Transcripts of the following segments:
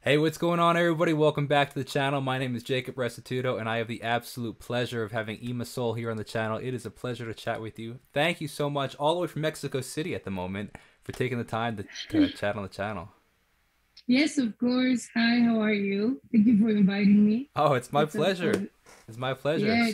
Hey, what's going on, everybody? Welcome back to the channel. My name is Jacob Restituto, and I have the absolute pleasure of having Immasoul here on the channel. It is a pleasure to chat with you. Thank you so much, all the way from Mexico City at the moment, for taking the time to chat on the channel. Yes, of course. Hi, how are you? Thank you for inviting me. Oh, it's my It's a, pleasure. It's my pleasure. yeah,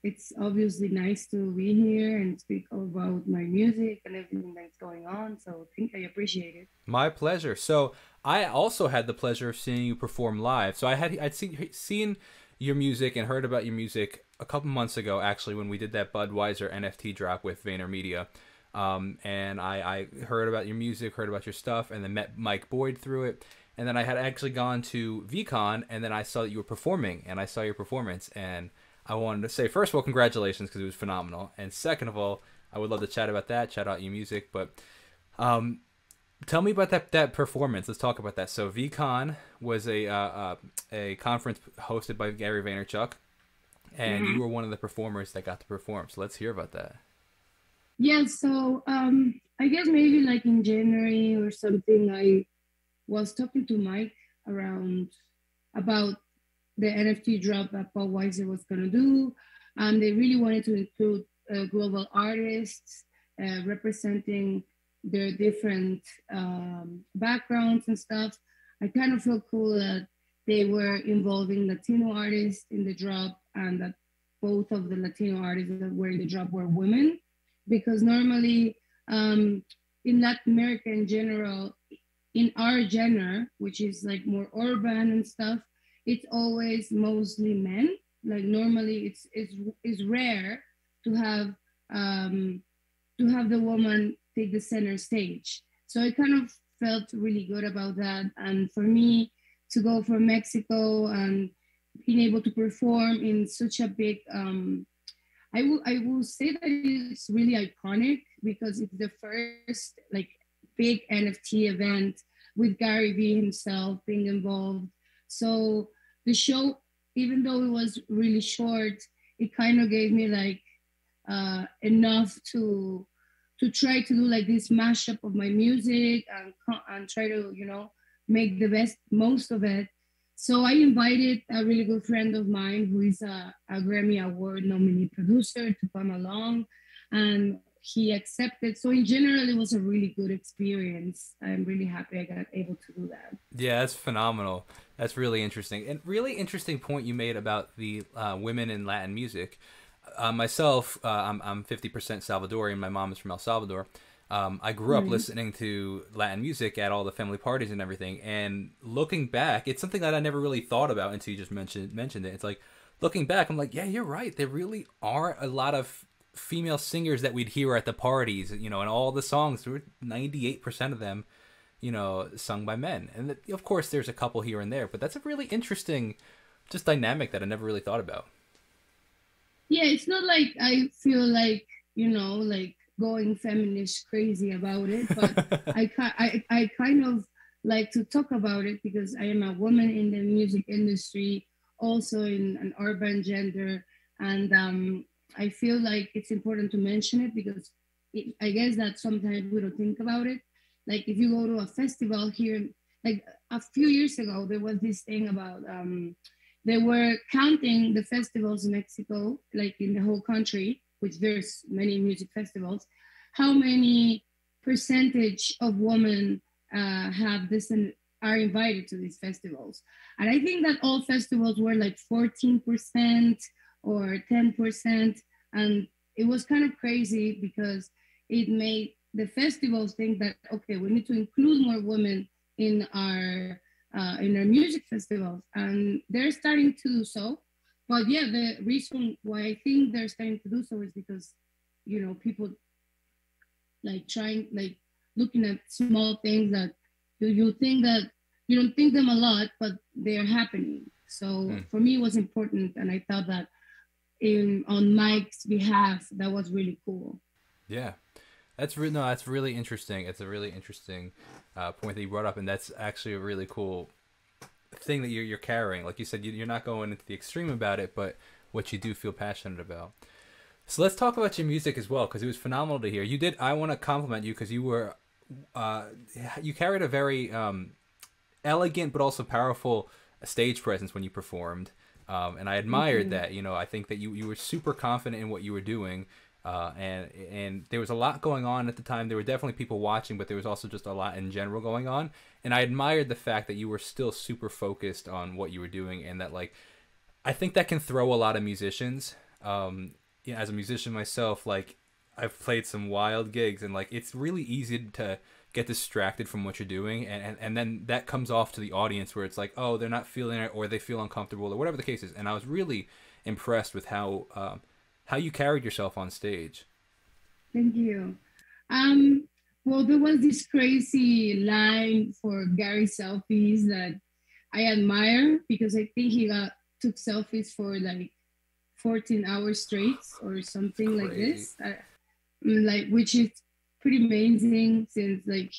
it's obviously nice to be here and speak about my music and everything that's going on. So I appreciate it. My pleasure. So I also had the pleasure of seeing you perform live. So I'd seen your music and heard about your music a couple months ago, actually, when we did that Budweiser NFT drop with VaynerMedia. And I heard about your music, heard about your stuff, and then met Mike Boyd through it. And then I had actually gone to VCon, and then I saw that you were performing, and I saw your performance, and I wanted to say, first of all, congratulations, because it was phenomenal. And second of all, I would love to chat about that, chat out your music. But um, tell me about that performance. Let's talk about that. So VCon was a conference hosted by Gary Vaynerchuk, and you Mhm. were one of the performers that got to perform. So let's hear about that. Yeah, so I guess maybe like in January or something, I was talking to Mike around about the NFT drop that Paul Weiser was going to do. And they really wanted to include global artists representing their different backgrounds and stuff. I kind of felt cool that they were involving Latino artists in the drop and that both of the Latino artists that were in the drop were women. Because normally in Latin America in general, in our genre, which is like more urban and stuff, it's always mostly men. Like normally, it's rare to have um, to have the woman take the center stage. So I kind of felt really good about that. And for me to go from Mexico and being able to perform in such a big I will say that it's really iconic because it's the first like big NFT event with Gary Vee himself being involved. So the show, even though it was really short, it kind of gave me like enough to try to do like this mashup of my music and try to make the best most of it. So I invited a really good friend of mine who is a Grammy Award nominee producer to come along, and he accepted. So in general, it was a really good experience. I'm really happy I got able to do that. Yeah, that's phenomenal. That's really interesting. And really interesting point you made about the women in Latin music. Myself, I'm 50% Salvadorian. My mom is from El Salvador. I grew up Mm. listening to Latin music at all the family parties and everything. And looking back, it's something that I never really thought about until you just mentioned it. It's like looking back, I'm like, yeah, you're right. There really are a lot of female singers that we'd hear at the parties, and all the songs, 98% of them, sung by men. And of course, there's a couple here and there, but that's a really interesting, just dynamic that I never really thought about. Yeah, it's not like I feel like like going feminist crazy about it, but I kind of like to talk about it because I am a woman in the music industry, also in an urban gender, and I feel like it's important to mention it because I guess that sometimes we don't think about it. Like if you go to a festival here, like a few years ago, there was this thing about they were counting the festivals in Mexico, like in the whole country, which there's many music festivals, how many percentage of women have this and are invited to these festivals. And I think that all festivals were like 14% or 10%. And it was kind of crazy because it made the festivals think that, okay, we need to include more women in our music festivals, and they're starting to do so. But yeah, the reason why I think they're starting to do so is because people like trying like looking at small things that you think that you don't think them a lot, but they're happening. So Hmm. for me, it was important, and I thought that in on Mike's behalf, that was really cool. Yeah. That's really interesting. It's a really interesting point that you brought up, and that's actually a really cool thing that you're carrying. Like you said, you're not going into the extreme about it, but what you do feel passionate about. So let's talk about your music as well, because it was phenomenal to hear. You did. I want to compliment you because you were, uh, you carried a very elegant but also powerful stage presence when you performed. And I Thank admired you. that. I think that you were super confident in what you were doing. And there was a lot going on at the time. There were definitely people watching, but there was also just a lot in general going on. And I admired the fact that you were still super focused on what you were doing, and that like I think that can throw a lot of musicians. As a musician myself, like I've played some wild gigs, and like it's really easy to get distracted from what you're doing, and then that comes off to the audience where it's like, oh, they're not feeling it, or they feel uncomfortable, or whatever the case is. And I was really impressed with how you carried yourself on stage. Thank you. Um, well, there was this crazy line for Gary selfies that I admire because I think he took selfies for like 14 hours straight or It's something like crazy. this. Like which is pretty amazing since like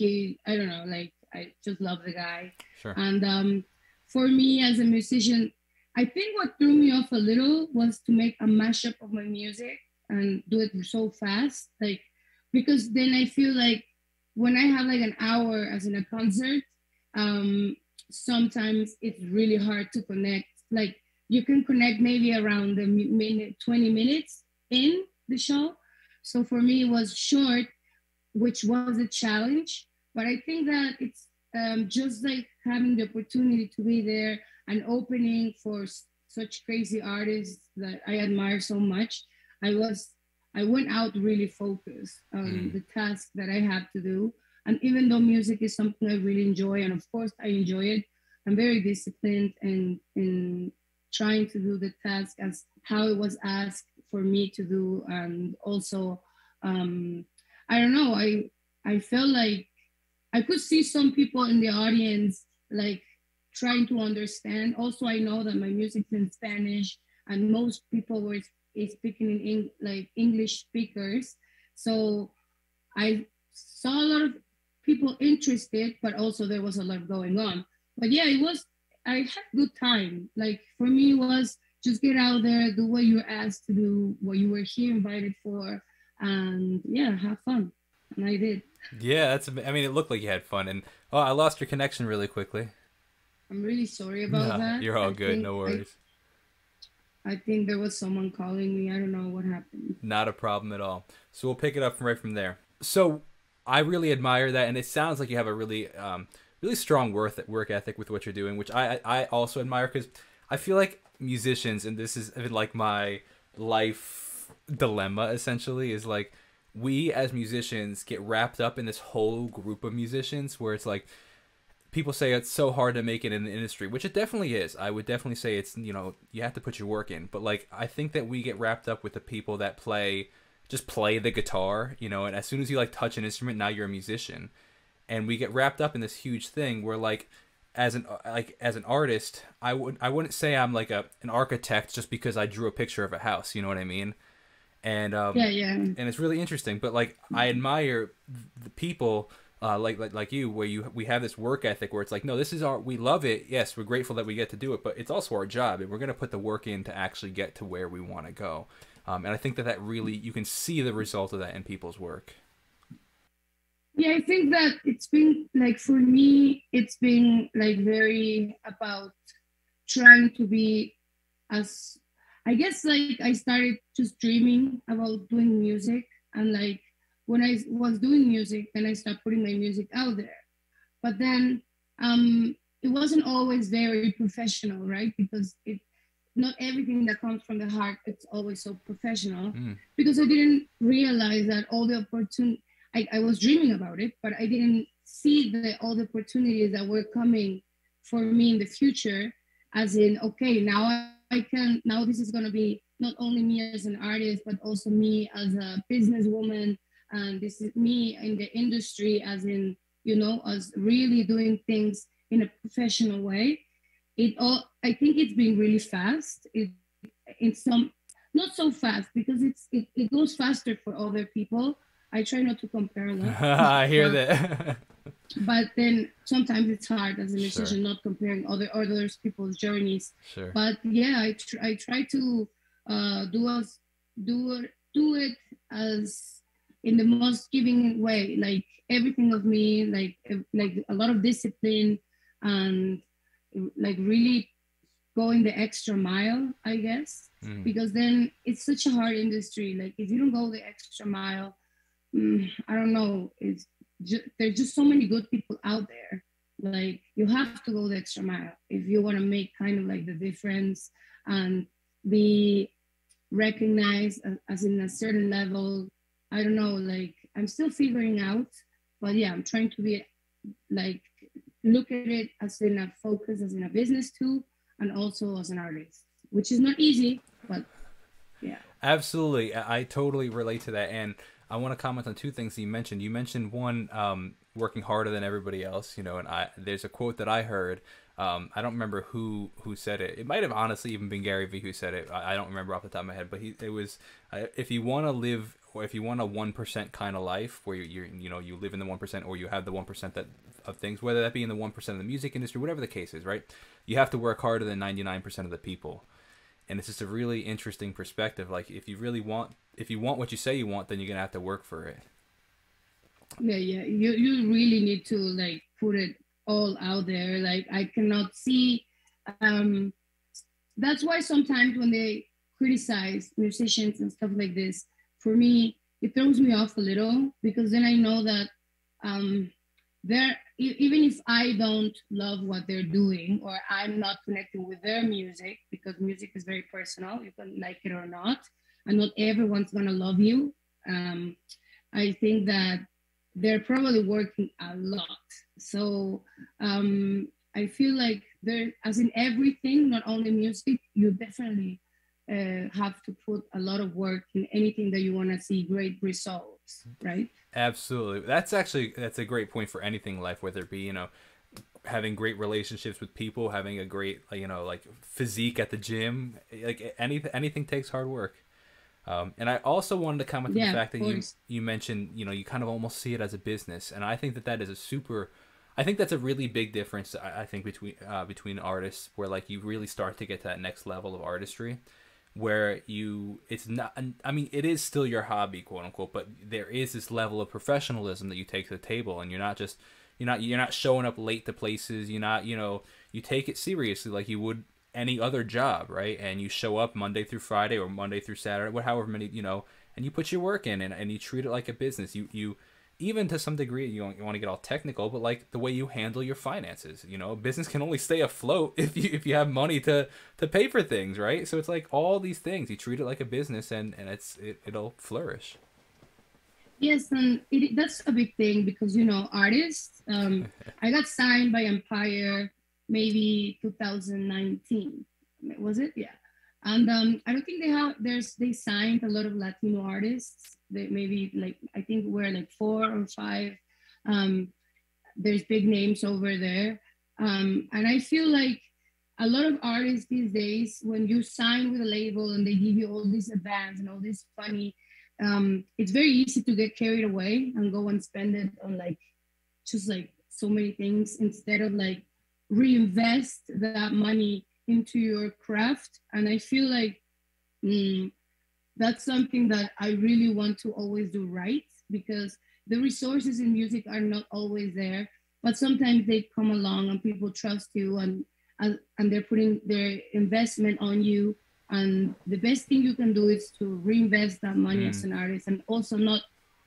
I don't know, like I just love the guy. Sure. And for me as a musician, I think what threw me off a little was to make a mashup of my music and do it so fast, like because then I feel like when I have like an hour as in a concert, um sometimes it's really hard to connect. Like you can connect maybe around the minute 20 minutes in the show. So for me, it was short, which was a challenge. But I think that it's just like having the opportunity to be there and opening for such crazy artists that I admire so much. I was I went out really focused on Mm. the task that I have to do. And even though music is something I really enjoy, and of course I enjoy it, I'm very disciplined and in trying to do the task as how it was asked for me to do. And also, um, I don't know, I felt like I could see some people in the audience like trying to understand. Also, I know that my music's in Spanish, and most people were speaking in like English speakers. So I saw a lot of people interested, but also there was a lot going on. But yeah, it was. I had good time. Like for me, it was just get out there, do what you were asked to do, what you were here invited for, and yeah, have fun. And I did. Yeah, I mean, it looked like you had fun, and oh, I lost your connection really quickly. I'm really sorry about No, that. you're all good. No worries. I think there was someone calling me. I don't know what happened. Not a problem at all. So we'll pick it up from right from there. So I really admire that, and it sounds like you have a really strong work ethic with what you're doing, which I also admire, because I feel like musicians, and this is like my life dilemma essentially, is like we as musicians get wrapped up in this whole group of musicians where it's like people say it's so hard to make it in the industry, which it definitely is. I would definitely say it's, you have to put your work in. But like I think that we get wrapped up with the people that play the guitar, and as soon as you like touch an instrument, now you're a musician. And we get wrapped up in this huge thing where like as an artist, I wouldn't say I'm like an architect just because I drew a picture of a house, you know what I mean? And Yeah, yeah. and it's really interesting. But like I admire the people like you, where we have this work ethic where it's like, no, this is we love it. Yes, we're grateful that we get to do it, but it's also our job, and we're gonna put the work in to actually get to where we want to go. And I think that really you can see the result of that in people's work. Yeah, I think that it's been like for me, it's been like very about trying to be as I guess like I started just dreaming about doing music, and like when I was doing music, then I started putting my music out there. But then it wasn't always very professional, right? Because it not everything that comes from the heart it's always so professional. Mm. Because I didn't realize that all the opportunity I was dreaming about it, but I didn't see all the opportunities that were coming for me in the future. As in, okay, now I can now this is gonna be not only me as an artist, but also me as a businesswoman, and this is me in the industry, as in as really doing things in a professional way. It all I think it's been really fast. It's some not so fast because it goes faster for other people. I try not to compare a lot, I hear but that. but then sometimes it's hard as a Sure, musician not comparing other people's journeys. sure. But yeah, I try to do us do it as in the most giving way, like everything of me, like a lot of discipline, and like really going the extra mile, I guess, because then it's such a hard industry. Like if you don't go the extra mile, I don't know, there's just so many good people out there. Like you have to go the extra mile if you want to make kind of like the difference and be recognized as in a certain level. I don't know, like I'm still figuring out, but yeah, I'm trying to be like look at it as in a focus, as in a business too, and also as an artist, which is not easy, but yeah. Absolutely. I totally relate to that. And I want to comment on two things that you mentioned. You mentioned one, working harder than everybody else, you know, and there's a quote that I heard. I don't remember who said it. It might have honestly even been Gary Vee who said it. I don't remember off the top of my head, but it was, if you want to live, or if you want a 1% kind of life where you know, you live in the 1% or you have the 1% that of things, whether that be in the 1% of the music industry, whatever the case is, right? You have to work harder than 99% of the people. And it's just a really interesting perspective. Like if you want what you say you want, then you're gonna have to work for it. Yeah, yeah. You really need to like put it all out there. Like I cannot see. Um, that's why sometimes when they criticize musicians and stuff like this, for me it throws me off a little because then I know that they're even if I don't love what they're doing or I'm not connecting with their music, because music is very personal, you can like it or not, and not everyone's gonna love you. I think that they're probably working a lot. So I feel like there, as in everything, not only music, you definitely have to put a lot of work in anything that you want to see great results, right? Absolutely. That's a great point for anything in life, whether it be, you know, having great relationships with people, having a great, you know, like physique at the gym, like anything takes hard work. And I also wanted to comment on the Yeah, fact of that course. you mentioned, you know, you kind of almost see it as a business, and I think that that is a super, I think that's a really big difference. I think between artists, where like you really start to get to that next level of artistry, where it's not, I mean, it is still your hobby, quote unquote, but there is this level of professionalism that you take to the table, and you're not showing up late to places. You're not, you know, you take it seriously like you would any other job, right? And you show up Monday through Friday or Monday through Saturday, however many, you know, and you put your work in, and you treat it like a business. You even to some degree, you want to get all technical, but like the way you handle your finances, you know, a business can only stay afloat if you have money to pay for things, right? So it's like all these things, you treat it like a business, and it'll flourish. Yes, and that's a big thing because you know artists. I got signed by Empire maybe 2019. Was it? Yeah, and I don't think they signed a lot of Latino artists. They maybe like I think we're like four or five. Um, there's big names over there, and I feel like a lot of artists these days, when you sign with a label and they give you all this advance and all this money, it's very easy to get carried away and go and spend it on like just like so many things instead of like reinvest that money into your craft. And I feel like mm, that's something that I really want to always do right, because the resources in music are not always there, but sometimes they come along and people trust you, and they're putting their investment on you. And the best thing you can do is to reinvest that money as Mm. an artist, and also not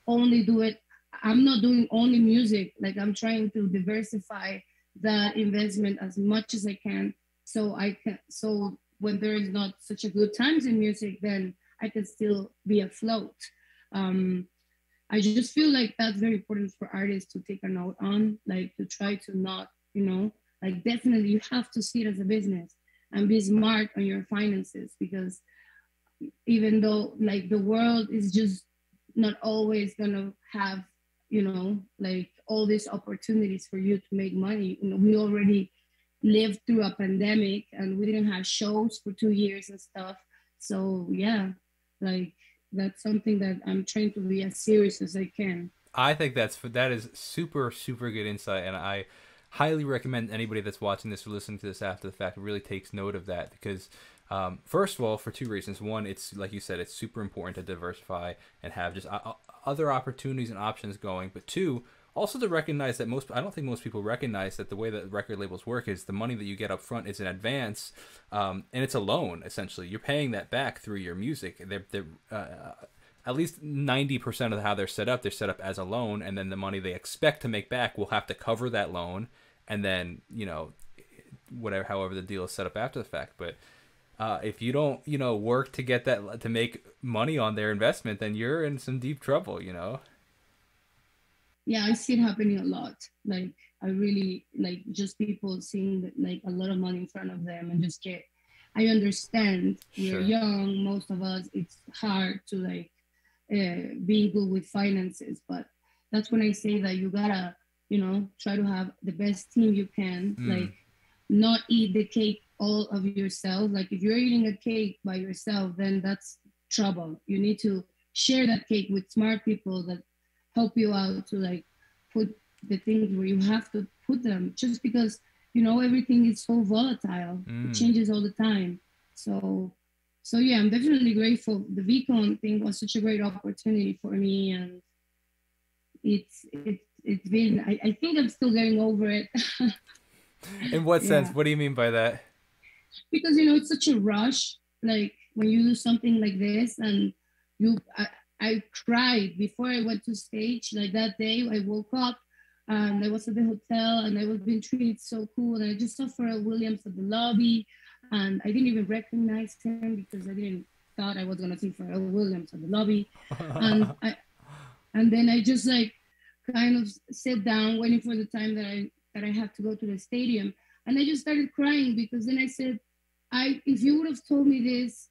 only do it. I'm not doing only music. Like I'm trying to diversify that investment as much as I can, so I can. So when there is not such a good times in music, then I can still be afloat. Um, I just feel like that's very important for artists to take a note on, like to try to not, you know, like definitely you have to see it as a business and be smart on your finances, because even though like the world is just not always gonna have, you know, like all these opportunities for you to make money. You know, we already lived through a pandemic and we didn't have shows for 2 years and stuff. So yeah, like that's something that I'm trying to be as serious as I can. I think that is super good insight, and I highly recommend anybody that's watching this or listening to this after the fact really takes note of that, because first of all, for two reasons. One, it's like you said, it's super important to diversify and have just other opportunities and options going. But two, Also to recognize that I don't think most people recognize that the way that record labels work is the money that you get up front is in advance, and it's a loan essentially. You're paying that back through your music. They're at least 90% of how they're set up as a loan, and then the money they expect to make back will have to cover that loan, and then whatever, however the deal is set up after the fact. But if you don't work to get that, to make money on their investment, then you're in some deep trouble. Yeah, I see it happening a lot. Like, I really like just people seeing like a lot of money in front of them and just get. I understand we're young, most of us. It's hard to like being good with finances, but that's when I say that you gotta try to have the best team you can. Like, not eat the cake all of yourself. Like, if you're eating a cake by yourself, then that's trouble. You need to share that cake with smart people that help you out to like put the things where you have to put them, just because everything is so volatile. It changes all the time. So yeah, I'm definitely grateful. The VCon thing was such a great opportunity for me, and it's been, I think I'm still getting over it. In what sense? What do you mean by that? Because it's such a rush. Like, when you do something like this, and I cried before I went to stage. Like, that day I woke up and I was at the hotel and I was being treated so cool, and I just saw Pharrell Williams at the lobby, and I didn't even recognize him because I didn't thought I was gonna see Pharrell Williams at the lobby. And then I just like kind of sat down waiting for the time that I have to go to the stadium, and I just started crying, because then I said, if you would have told me this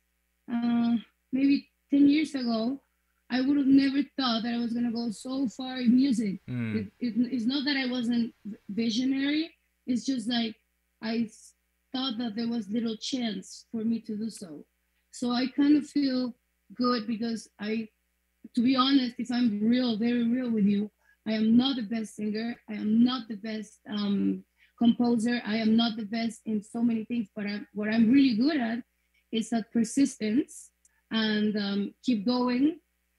maybe 10 years ago, I would have never thought that I was going to go so far in music. It's not that I wasn't visionary. It's just like I thought that there was little chance for me to do so. So I kind of feel good, because to be honest, if I'm very real with you, I am not the best singer. I am not the best composer. I am not the best in so many things, but what I'm really good at is that persistence, and keep going,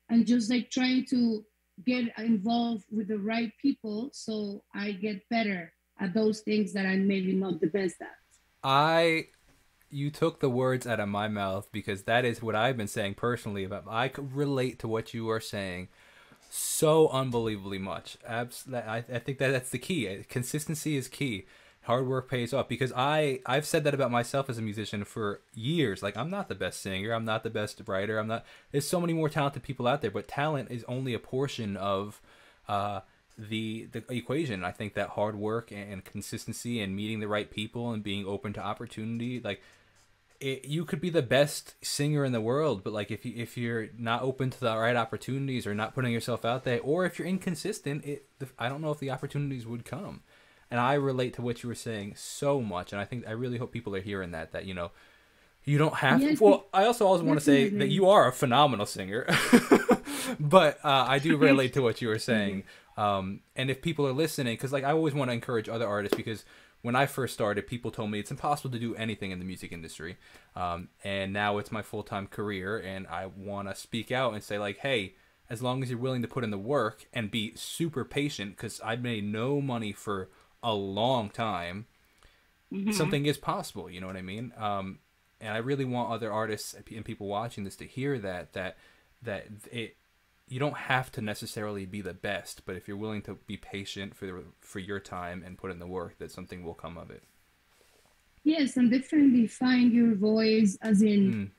and just like trying to get involved with the right people, so I get better at those things that I'm maybe not the best at. You took the words out of my mouth, because that is what I've been saying personally. I could relate to what you are saying so unbelievably much. I think that's the key. Consistency is key. Hard work pays off, because I've said that about myself as a musician for years. Like, I'm not the best singer, I'm not the best writer, there's so many more talented people out there, but talent is only a portion of the equation. I think that hard work and consistency and meeting the right people and being open to opportunity, like, you could be the best singer in the world, but like if you're not open to the right opportunities, or not putting yourself out there, or if you're inconsistent, I don't know if the opportunities would come. And I relate to what you were saying so much, and I really hope people are hearing that you don't have to. Well, I also want to say that you are a phenomenal singer, but I do relate to what you were saying. And if people are listening, because like I always want to encourage other artists, because when I first started, people told me it's impossible to do anything in the music industry, and now it's my full-time career, and I want to speak out and say, like, hey, as long as you're willing to put in the work and be super patient, because I've made no money for a long time, something is possible. You know what I mean? And I really want other artists and people watching this to hear that you don't have to necessarily be the best, but if you're willing to be patient for your time and put in the work, that something will come of it. Yes, and definitely find your voice, as in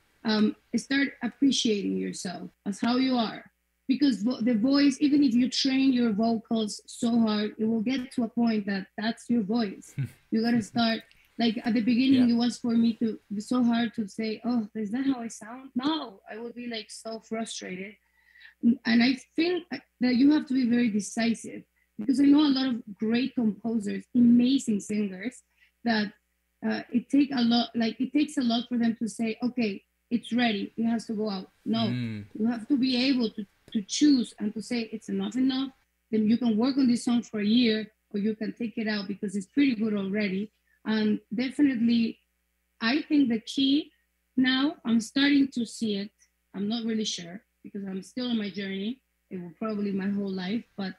start appreciating yourself as how you are. Because the voice, even if you train your vocals so hard, it will get to a point that that's your voice. You got to start, like at the beginning, it was for me to be so hard to say, oh, is that how I sound? No, I would be like so frustrated. And I think that you have to be very decisive, because I know a lot of great composers, amazing singers, that it takes a lot for them to say, okay, it's ready, it has to go out. No, you have to be able to choose and to say it's enough, then you can work on this song for a year, or you can take it out because it's pretty good already. And definitely, I think the key now, I'm starting to see it. I'm not really sure, because I'm still on my journey. It will probably my whole life, but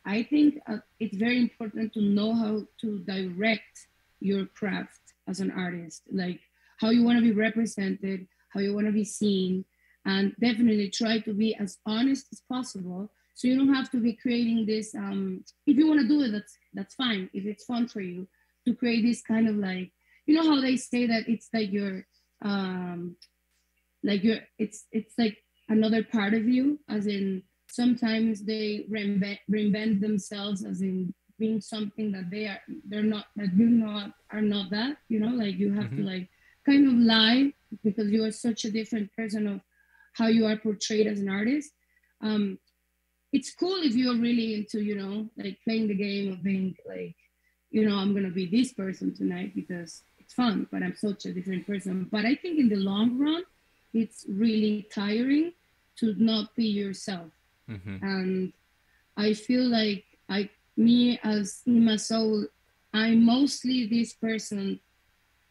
I think it's very important to know how to direct your craft as an artist, like how you want to be represented, how you want to be seen, and definitely try to be as honest as possible. So you don't have to be creating this. If you want to do it, that's fine. If it's fun for you to create this kind of like, you know how they say that it's like your it's like another part of you, as in sometimes they reinvent themselves as in being something that they're not, that you not are not, that you know, like you have to like kind of lie because you are such a different person of how you are portrayed as an artist. It's cool if you're really into, you know, like playing the game of being like, you know, I'm gonna be this person tonight because it's fun, but I'm such a different person. But I think in the long run, it's really tiring to not be yourself. And I feel like me as Immasoul, I'm mostly this person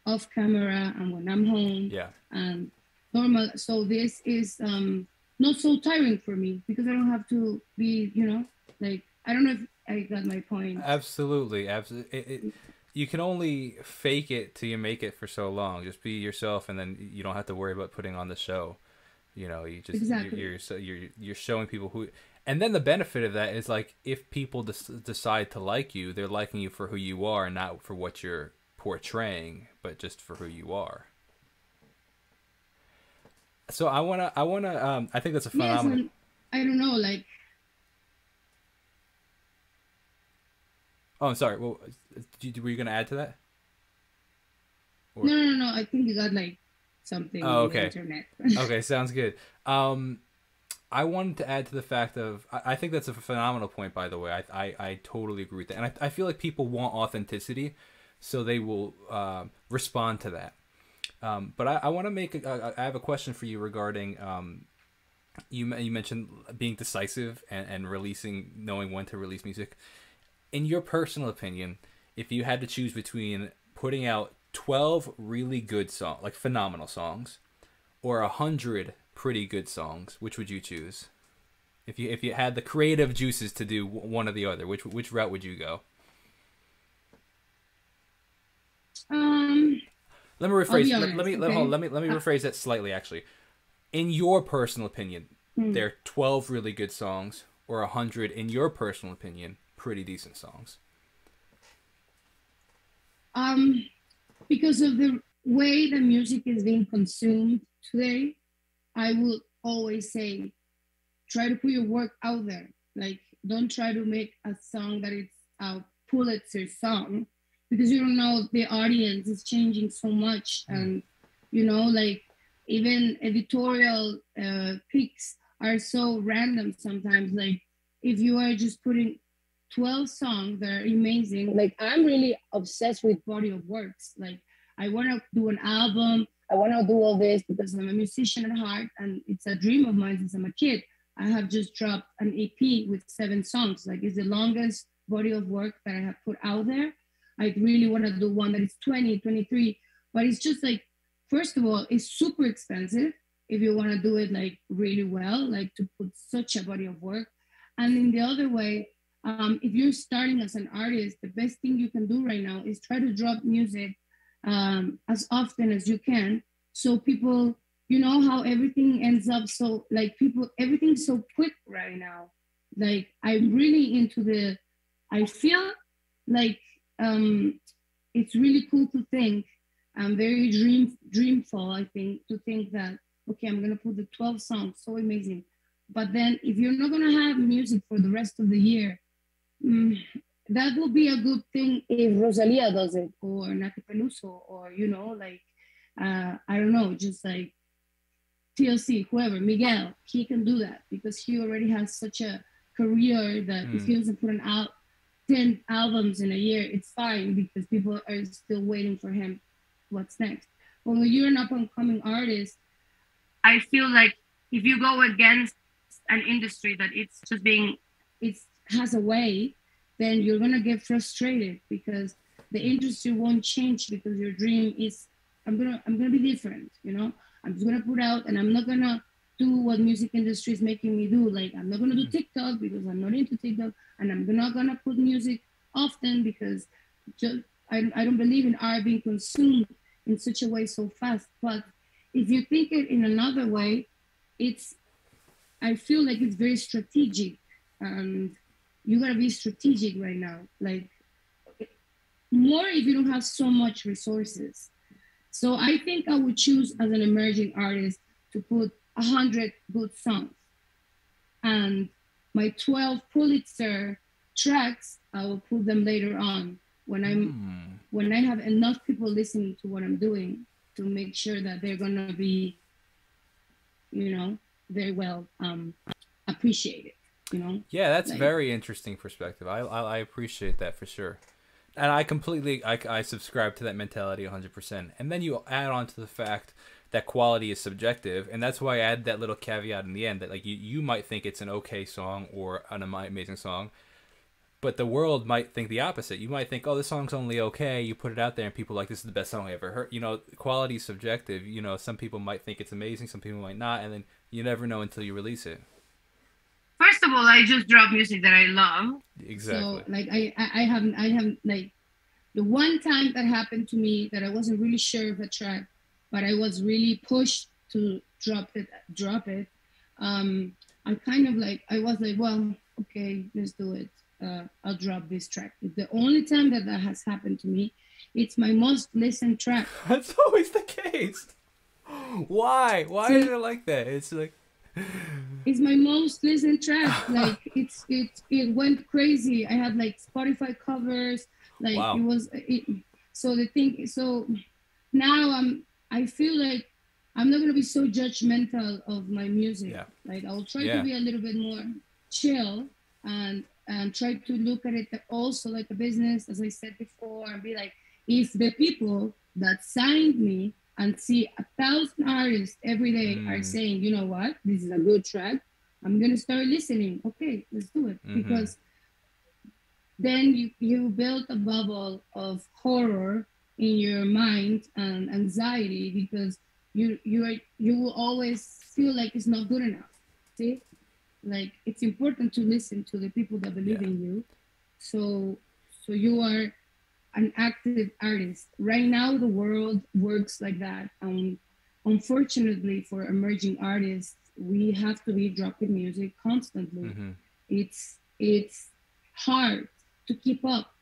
off camera and when I'm home. Yeah. And normal. So this is not so tiring for me because I don't have to be, you know, like, I don't know if I got my point. Absolutely. You can only fake it till you make it for so long. Just be yourself, and then you don't have to worry about putting on the show. You know, you just Exactly. you're showing people who, and then the benefit of that is like if people decide to like you, they're liking you for who you are, and not for what you're portraying, but just for who you are. So I think that's a Yes, phenomenal. and I don't know, like, Oh, I'm sorry. Well, were you gonna add to that? Or no. I think you got like something oh, on the okay, internet. okay, sounds good. I wanted to add to the fact of I think that's a phenomenal point. By the way, I totally agree with that, and I feel like people want authenticity, so they will respond to that. But I want to make I have a question for you regarding you mentioned being decisive and releasing, knowing when to release music. In your personal opinion, if you had to choose between putting out 12 really good songs, like phenomenal songs, or 100 pretty good songs, which would you choose? If you had the creative juices to do one or the other, which route would you go? um, Let me I'll rephrase. be honest, okay? Let me rephrase that slightly. Actually, in your personal opinion, Hmm. there are 12 really good songs, or 100, in your personal opinion, pretty decent songs. Um, because of the way the music is being consumed today, I will always say try to put your work out there. Like, don't try to make a song that it's a Pulitzer song because you don't know, the audience is changing so much, and you know, like even editorial picks are so random sometimes. Like, if you are just putting 12 songs that are amazing, like I'm really obsessed with body of works. Like, I want to do an album. I want to do all this because I'm a musician at heart, and it's a dream of mine since I'm a kid. I have just dropped an EP with 7 songs. Like, it's the longest body of work that I have put out there. I really want to do one that is 20, 23, but it's just like, first of all, it's super expensive if you want to do it like really well, like to put such a body of work. And in the other way, if you're starting as an artist, the best thing you can do right now is try to drop music as often as you can, so people, you know how everything ends up, so like people, everything's so quick right now. Like, I'm really into the, I feel like it's really cool to think, I'm very dreamful, I think, to think that okay, I'm gonna put the 12 songs, so amazing, but then if you're not gonna have music for the rest of the year, mm, that would be a good thing if Rosalia does it, or Nati Peluso, or you know, like I don't know, just like TLC, whoever, Miguel, he can do that because he already has such a career that if he doesn't put 10 albums in a year, it's fine because people are still waiting for him. What's next? But when you're an up and coming artist, I feel like if you go against an industry that it's just being, it has a way, then you're gonna get frustrated because the industry won't change because your dream is, I'm gonna be different, you know. I'm just gonna put out, and I'm not gonna do what music industry is making me do. Like I'm not gonna do TikTok because I'm not into TikTok, and I'm not gonna put music often because just I don't believe in art being consumed in such a way so fast. But if you think it in another way, it's I feel like it's very strategic, and you gotta be strategic right now. Like more if you don't have so much resources. So I think I would choose as an emerging artist to put 100 good songs, and my 12 Pulitzer tracks I will put them later on when I have enough people listening to what I'm doing to make sure that they're gonna be, you know, very well appreciated. You know. Yeah, that's Like, very interesting perspective. I appreciate that for sure. And I completely I subscribe to that mentality 100%. And then you add on to the fact that quality is subjective, and that's why I add that little caveat in the end that like you might think it's an okay song or an amazing song, but the world might think the opposite. You might think, oh, this song's only okay. You put it out there, and people are like, this is the best song I ever heard. You know, quality is subjective. You know, some people might think it's amazing, some people might not, and then you never know until you release it. first of all, I just drop music that I love. Exactly. So like I haven't like the one time that happened to me that I wasn't really sure of a track, but I was really pushed to drop it. I kind of like I was like, well, okay, let's do it. I'll drop this track. It's the only time that has happened to me. It's my most listened track. That's always the case. Why? Why See, is it like that? It's like it's my most listened track. Like it went crazy. I had like Spotify covers. Like wow. it was it. So the thing. So now I feel like I'm not gonna be so judgmental of my music. Yeah. Like I'll try to be a little bit more chill and try to look at it also like a business, as I said before, and be like, if the people that signed me and see 1,000 artists every day are saying, you know what, this is a good track, I'm gonna start listening. Okay, let's do it. Because then you build a bubble of horror in your mind and anxiety because you will always feel like it's not good enough. See, like it's important to listen to the people that believe in you. So you are an active artist. Right now, the world works like that. Unfortunately, for emerging artists, we have to be dropping music constantly. It's hard to keep up,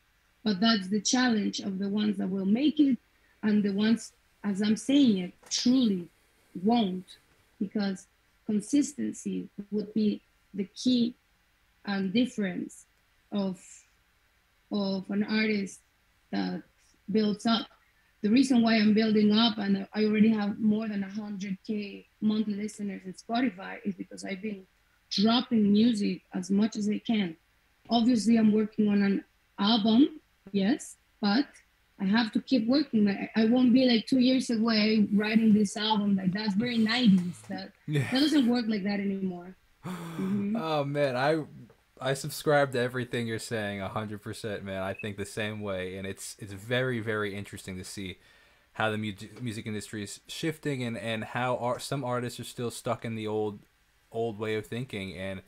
but that's the challenge of the ones that will make it and the ones, as I'm saying it, truly won't, because consistency would be the key and difference of an artist that builds up. The reason why I'm building up and I already have more than 100K monthly listeners in Spotify is because I've been dropping music as much as I can. Obviously, I'm working on an album, yes, but I have to keep working. I won't be like 2 years away writing this album. Like that's very 90s. That doesn't work like that anymore. Oh man, I subscribe to everything you're saying 100%, man. I think the same way, and it's very very interesting to see how the music industry is shifting and how some artists are still stuck in the old way of thinking, and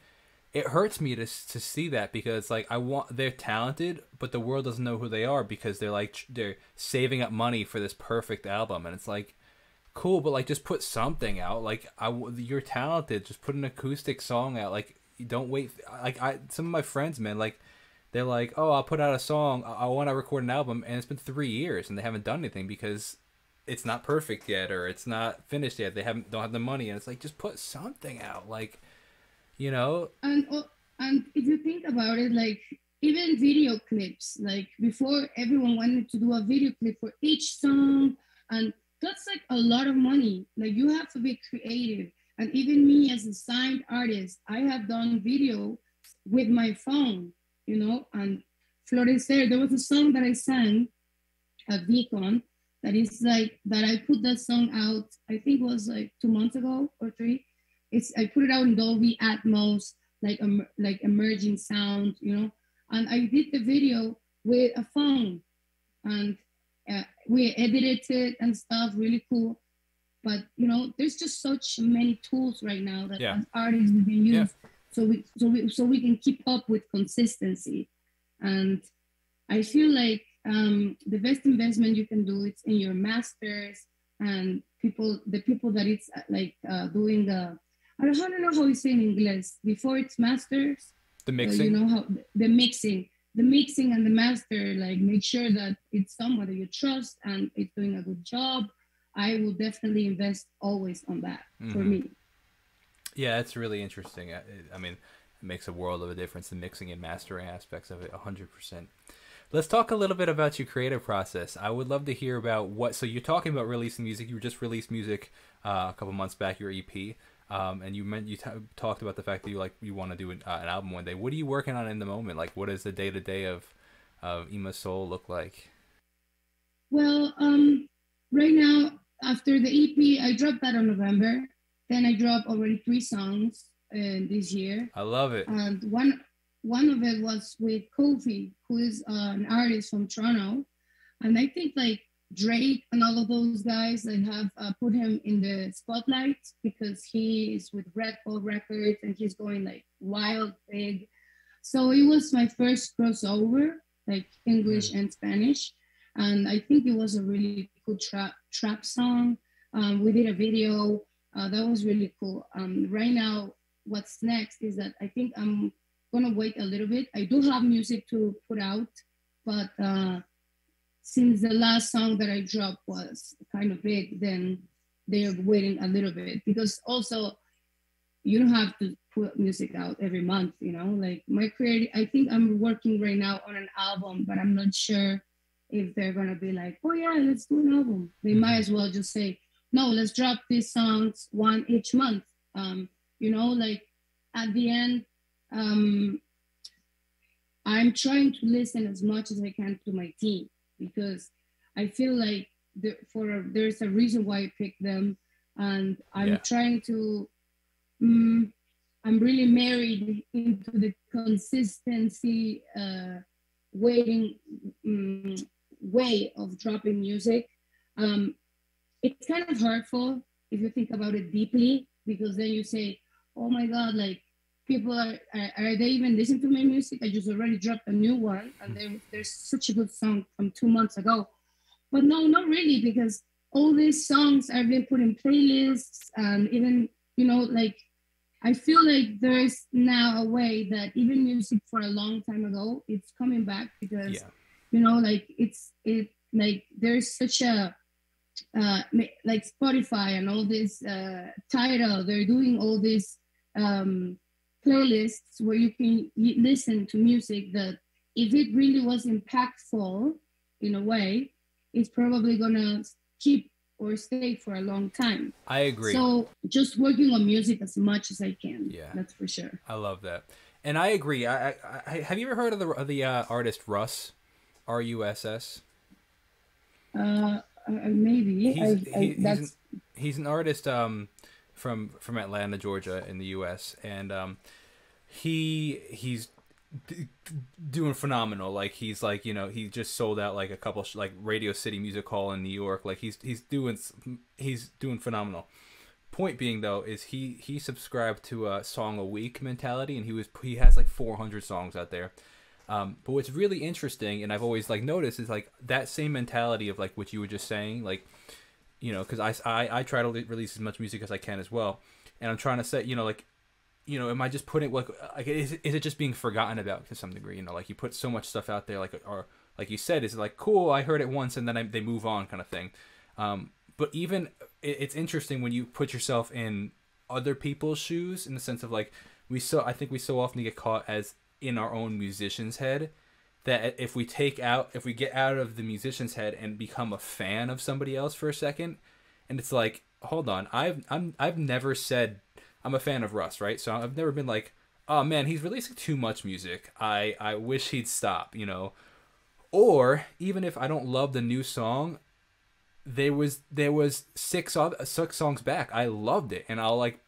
it hurts me to see that because like they're talented, but the world doesn't know who they are because they're saving up money for this perfect album, and it's like cool, but like just put something out. Like you're talented, just put an acoustic song out. Like you don't wait. Like some of my friends, man, like they're like, oh, I'll put out a song. I want to record an album, and it's been 3 years and they haven't done anything because it's not perfect yet or it's not finished yet. They don't have the money, and it's like just put something out, like you know. And if you think about it, like even video clips, like before everyone wanted to do a video clip for each song, and that's like a lot of money. Like you have to be creative. And even me as a signed artist, I have done video with my phone, you know, and Flores there was a song that I sang at VCon that is like, that I put that song out, I think it was like 2 months ago or 3. I put it out in Dolby Atmos, like emerging sound, you know, and I did the video with a phone and we edited it and stuff, really cool. but you know, there's just such many tools right now that Yeah. as artists we can Yeah. use, so we can keep up with consistency. And I feel like the best investment you can do it's in your masters and the people that it's like doing the, I don't know how you say in English before it's masters. The You mixing. know how the mixing and the master, like make sure that it's someone that you trust and it's doing a good job. I will definitely invest always on that for Mm-hmm. me. Yeah, it's really interesting. I mean, it makes a world of a difference. The mixing and mastering aspects of it, 100%. Let's talk a little bit about your creative process. I would love to hear about what. So you're talking about releasing music. You just released music a couple months back, your EP, and talked about the fact that you want to do an album one day. What are you working on in the moment? Like, what does the day to day of Immasoul look like? Well, right now after the EP, I dropped that on November. Then I dropped already 3 songs this year, I love it. and one of it was with Kofi, who is an artist from Toronto, and I think like Drake and all of those guys that have put him in the spotlight because he is with Red Bull Records and he's going like wild big. So it was my first crossover, like English Mm. and Spanish, and I think it was a really good trap song. We did a video that was really cool. Right now, what's next is that I think I'm gonna wait a little bit. I do have music to put out, but since the last song that I dropped was kind of big, then they're waiting a little bit because also you don't have to put music out every month, you know, like my creative, I think I'm working right now on an album, but I'm not sure if they're going to be like, oh yeah, let's do an album. They might as well just say, no, let's drop these songs one each month. You know, like at the end, um, I'm trying to listen as much as I can to my team because I feel like there's a reason why I picked them, and I'm Yeah. trying to. I'm really married into the consistency, waiting way of dropping music. Um, it's kind of hurtful if you think about it deeply because then you say, "Oh my God, like people are they even listening to my music? I just already dropped a new one, and there's such a good song from 2 months ago." But no, not really, because all these songs are being put in playlists, and even you know, like I feel like there's now a way that even music for a long time ago, it's coming back because Yeah. you know, like it like there's such a like Spotify and all this title, they're doing all these um, playlists where you can listen to music that if it really was impactful in a way, it's probably gonna keep or stay for a long time. I agree. So just working on music as much as I can. Yeah. That's for sure. I love that, and I agree. Have you ever heard of the artist Russ, Russ? Maybe He's an artist from Atlanta, Georgia, in the U.S. and he's doing phenomenal. Like he's like he just sold out like a couple like Radio City Music Hall in New York. Like he's doing phenomenal. Point being though is he subscribed to a song a week mentality, and he has like 400 songs out there. But what's really interesting, and I've always like noticed, is like that same mentality of like what you were just saying, like because I try to release as much music as I can as well, and I'm trying to say like am I just putting like is it just being forgotten about to some degree? Like you put so much stuff out there, like or like you said, is it like cool? I heard it once and then they move on, kind of thing. But even it's interesting when you put yourself in other people's shoes, in the sense of like I think we so often get caught as in our own musician's head, that if we get out of the musician's head and become a fan of somebody else for a second, and it's like, hold on, I've never said I'm a fan of Russ, right? So I've never been like, oh man, he's releasing too much music. I wish he'd stop, Or even if I don't love the new song, there was six songs back I loved it, and I'll like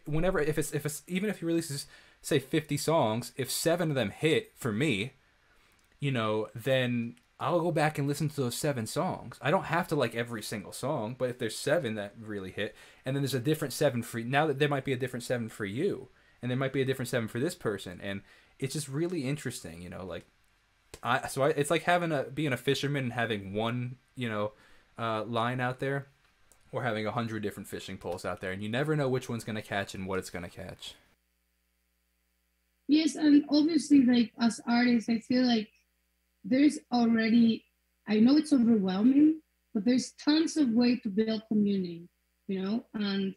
whenever if it's even if he releases say 50 songs, if 7 of them hit for me, then I'll go back and listen to those 7 songs. I don't have to like every single song, but if there's 7 that really hit, and then there's a different 7 for now, that there might be a different 7 for you, and there might be a different 7 for this person, and it's just really interesting, you know. Like it's like being a fisherman and having one, line out there, or having 100 different fishing poles out there, and you never know which one's gonna catch and what it's gonna catch. Yes, and obviously, like as artists, I feel like there's already, I know it's overwhelming, but there's tons of way to build community, and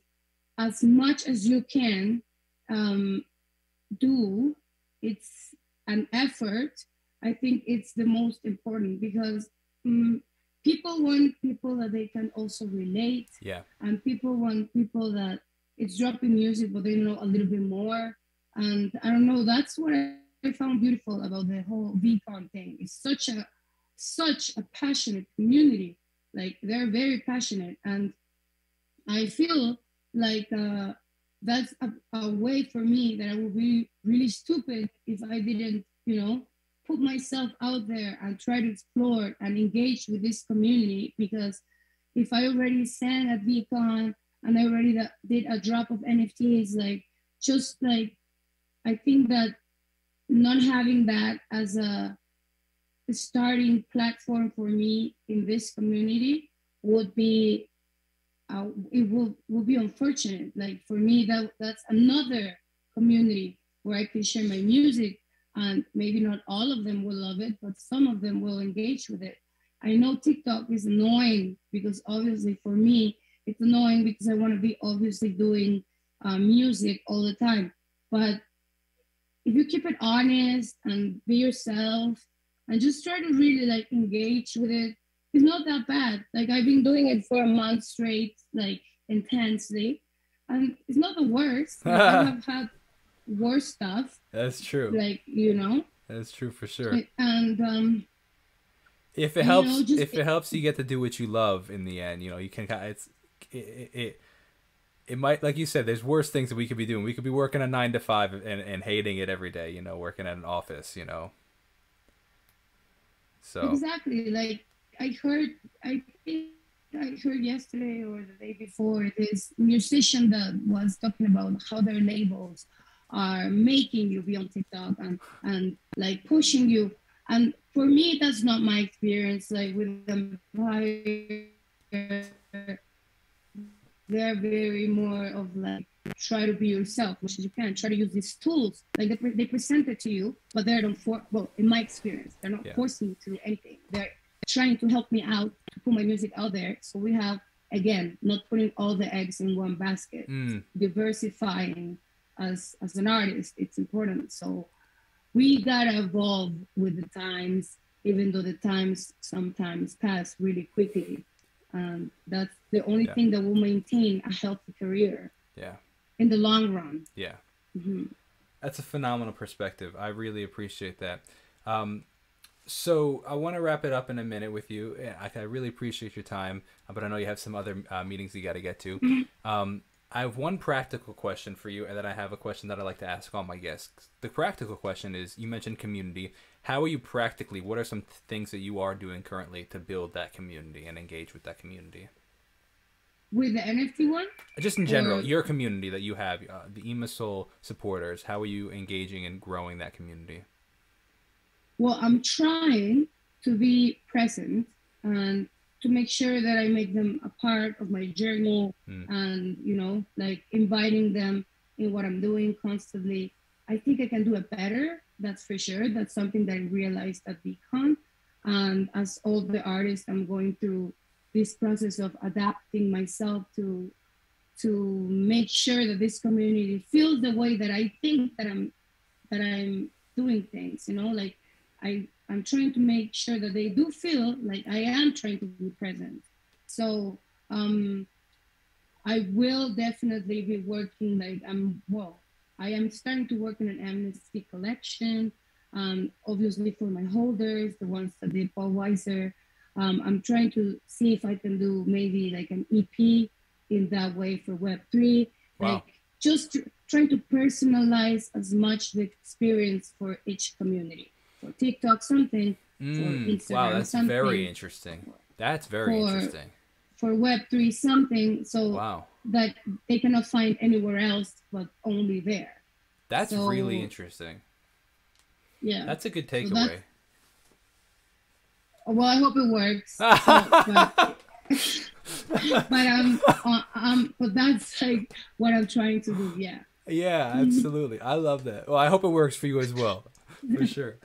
as much as you can do, it's an effort. I think it's the most important because people want people that they can also relate. Yeah. And people want people that it's dropping music, but they know a little bit more. And I don't know, that's what I found beautiful about the whole VCon thing. It's such a passionate community. Like they're very passionate. And I feel like that's a way for me that I would be really stupid if I didn't, put myself out there and try to explore and engage with this community. Because if I already sang at VCon and I already did a drop of NFTs, I think that not having that as a starting platform for me in this community would be it will be unfortunate. Like for me, that's another community where I can share my music, and maybe not all of them will love it, but some of them will engage with it. I know TikTok is annoying because obviously for me it's annoying because I want to be obviously doing music all the time, but if you keep it honest and be yourself and just try to really like engage with it, it's not that bad. Like I've been doing it for a month straight, like intensely, and it's not the worst. Like, I have had worse stuff. That's true. Like, That's true for sure. And if it helps, it helps you get to do what you love in the end. You can it might, like you said, there's worse things that we could be doing. We could be working a 9 to 5 and hating it every day, working at an office, So exactly. Like I think I heard yesterday or the day before this musician that was talking about how their labels are making you be on TikTok and like pushing you. And for me, that's not my experience. Like with Empire, they're very more of like try to be yourself, which you can try to use these tools. Like they present it to you, but they don't in my experience, they're not forcing you to do anything. They're trying to help me out to put my music out there. So we have, again, not putting all the eggs in one basket, diversifying as an artist, it's important. So we gotta evolve with the times, even though the times sometimes pass really quickly. That's the only thing that will maintain a healthy career. Yeah. In the long run. Yeah. Mm-hmm. That's a phenomenal perspective. I really appreciate that. So I want to wrap it up in a minute with you. I really appreciate your time, but I know you have some other meetings you got to get to. Mm-hmm. I have one practical question for you, and then I have a question that I like to ask all my guests. The practical question is, you mentioned community. How are you practically, what are some things that you are doing currently to build that community and engage with that community? With the NFT one? Just in general, your community that you have, the Immasoul supporters, how are you engaging and growing that community? Well, I'm trying to be present and to make sure that I make them a part of my journey and, like inviting them in what I'm doing constantly. I think I can do it better. That's for sure. That's something that I realized at VCon. And as all the artists, I'm going through this process of adapting myself to make sure that this community feels the way that I think that I'm doing things, like I'm trying to make sure that they do feel like I am trying to be present. So I will definitely be working I am starting to work on an amnesty collection, obviously for my holders, the ones that did Paul Weiser. I'm trying to see if I can do maybe like an EP in that way for Web3. Wow. Like just trying to personalize as much the experience for each community. For TikTok, something for Wow, Instagram that's very something, interesting. That's very for interesting. Web3 something, so Wow. that they cannot find anywhere else but only there. That's really So interesting. yeah, That's a good so that's, takeaway. well, I hope it works. So, but that's like what I'm trying to do. Yeah. Yeah, absolutely. I love that. Well, I hope it works for you as well, for sure.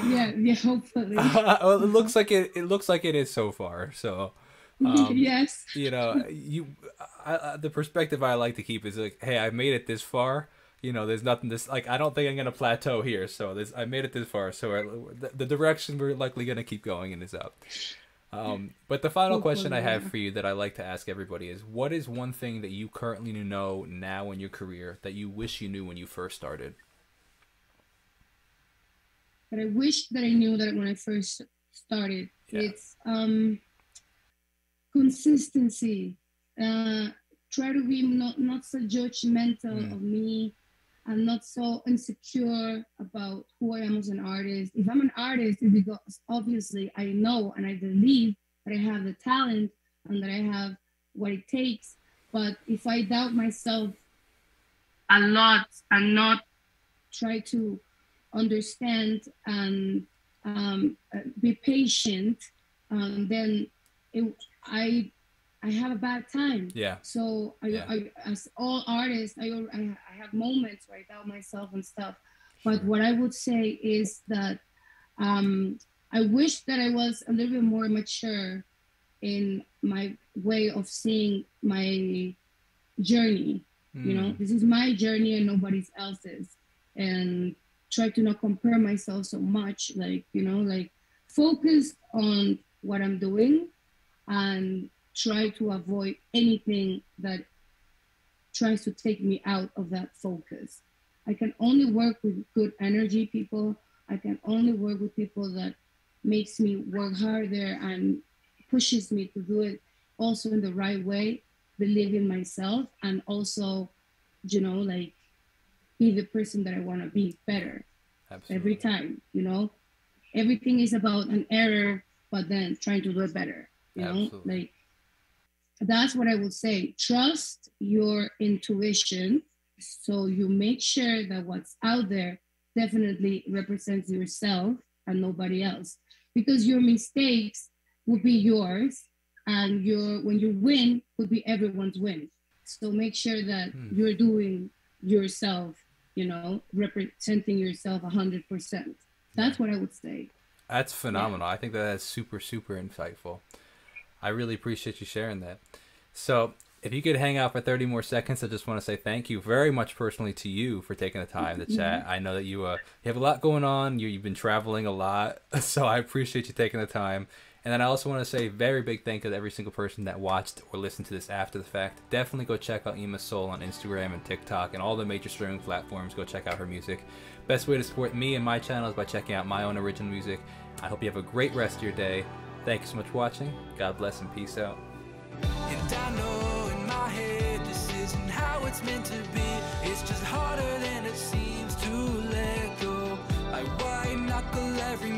Yeah, yeah, hopefully. Well, it looks like it. It looks like it is so far. So, Yes. you know, the perspective I like to keep is like, hey, I made it this far. You know, there's nothing this like. I don't think I'm gonna plateau here. So I made it this far. So the direction we're likely gonna keep going in is up. But the final question I Hopefully, have yeah. for you that I like to ask everybody is, what is one thing that you currently know now in your career that you wish you knew when you first started? But I wish that I knew that when I first started. Yeah. It's consistency. Try to be not so judgmental of me. I'm not so insecure about who I am as an artist. If I'm an artist, it's because obviously I know and I believe that I have the talent and that I have what it takes. But if I doubt myself a lot and not try to understand and be patient, then I have a bad time. Yeah. So I as all artists, I have moments where I doubt myself and stuff. But what I would say is that I wish that I was a little bit more mature in my way of seeing my journey. You know, this is my journey and nobody else's. And try to not compare myself so much. Like, you know, like focus on what I'm doing and try to avoid anything that tries to take me out of that focus. I can only work with good energy people. I can only work with people that makes me work harder and pushes me to do it also in the right way, believe in myself, and also, you know, like be the person that I want to be better. Absolutely. Every time, you know, everything is about an error, but then trying to do it better, you know, like that's what I would say. Trust your intuition. So you make sure that what's out there definitely represents yourself and nobody else, because your mistakes will be yours and when you win would be everyone's win. So make sure that you're doing yourself, you know, representing yourself 100%. That's what I would say. That's phenomenal. Yeah. I think that's super, super insightful. I really appreciate you sharing that. So if you could hang out for 30 more seconds, I just want to say thank you very much personally to you for taking the time to chat. I know that you have a lot going on. You've been traveling a lot, so I appreciate you taking the time. And then I also want to say a very big thank you to every single person that watched or listened to this after the fact. Definitely go check out Immasoul on Instagram and TikTok and all the major streaming platforms. Go check out her music. Best way to support me and my channel is by checking out my own original music. I hope you have a great rest of your day. Thank you so much for watching. God bless and peace out. And I know in my head this isn't how it's meant to be. It's just harder than it seems to let go. I white knuckle every